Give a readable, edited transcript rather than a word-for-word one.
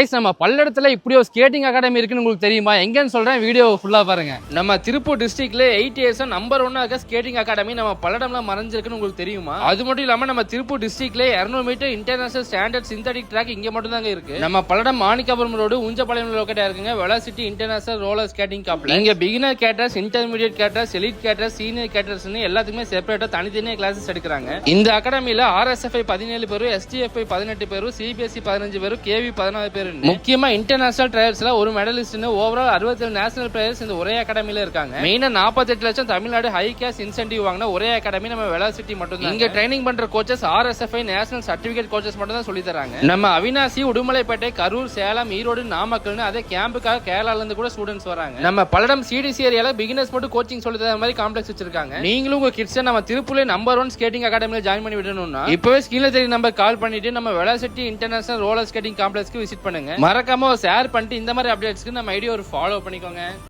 நம்ம பல்லடத்துல இப்படி ஒரு ஸ்கேட்டிங் அகாடமி இருக்குன்னு உங்களுக்கு தெரியுமா? எங்கன்னு சொல்றேன், வீடியோ ஃபுல்லா பாருங்க. நம்ம திருப்பூர் டிஸ்ட்ரிக்ட்ல 8 இயர்ஸ் நம்பர் 1 இருக்க ஸ்கேட்டிங் அகாடமி நம்ம பல்லடம்ல மறைஞ்சிருக்குன்னு உங்களுக்கு தெரியுமா? அது மட்டும் இல்லாம நம்ம திருப்பூர் டிஸ்ட்ரிக்ட்ல 200 metre international standard synthetic track இங்க மட்டும் தாங்க இருக்கு. நம்ம பல்லடம் மாணிக்காபுரம் ரோடு ஊஞ்சப்பாளையம் லொகேட் இருக்குங்க. Velocity international roller skating complex. இங்க beginner skaters, intermediate skaters, elite skaters, senior கேட்டர்ஸ்னு எல்லாத்துக்குமே செப்பரேட்டா தனித்தனியா கிளாஸஸ் எடுக்கிறாங்க. இந்த அகாடமில RSFI 17 பேரும், STFI 18 பேரும், CBSE 15 பேரும், KV 14 பேரும். முக்கியமா இன்டர்நேஷனல் ட்ரையல்ஸ்ல ஒரு மெடலிஸ்ட்னு ஓவரால் 67 நேஷனல் பிளேயர்ஸ் இந்த ஒரே அகாடமில இருக்காங்க. மெயினா 48 லட்சம் தமிழ்நாடு ஹை கேஷ் இன்சென்டிவ் வாங்கின ஒரே அகாடமி நம்ம வெலாசிட்டி மட்டும் தான். இங்க ட்ரைனிங் பண்ற coaches RSFI national certificate coaches மட்டும் தான் சொல்லி தராங்க. நம்ம அவினாசி, உடுமலைப்பேட்டை, கரூர், சேலம், ஈரோடு, நாமக்கல்னு அதே கேம்புக்காக கேரளால இருந்து கூட ஸ்டூடெண்ட்ஸ் வராங்க. நம்ம பல்லடம் CDC ஏரியால பிகினர்ஸ் மட்டும் கோச்சிங் சொல்லி தர மாதிரி காம்ப்ளெக்ஸ் வச்சிருக்காங்க. நீங்களும் உங்க கிட்ஸை நம்ம திருப்பூர்ல நம்பர் 1 ஸ்கேட்டிங் அகாடமில ஜாயின் பண்ணி விடணும்னா இப்பவே ஸ்கிரீன்ல தெரிய நம்பர் கால் பண்ணிட்டு நம்ம வெலாசிட்டி இன்டர்நேஷனல் ரோலர் ஸ்கேட்டிங் காம்ப்ளெக்ஸ்க்கு விசிட் பண்ணுங்க. மறக்காம ஷேர் பண்ணிட்டு இந்த மாதிரி அப்டேட்ஸ்க்கு நம்ம ஐடியா ஒரு ஃபாலோ பண்ணிக்கோங்க.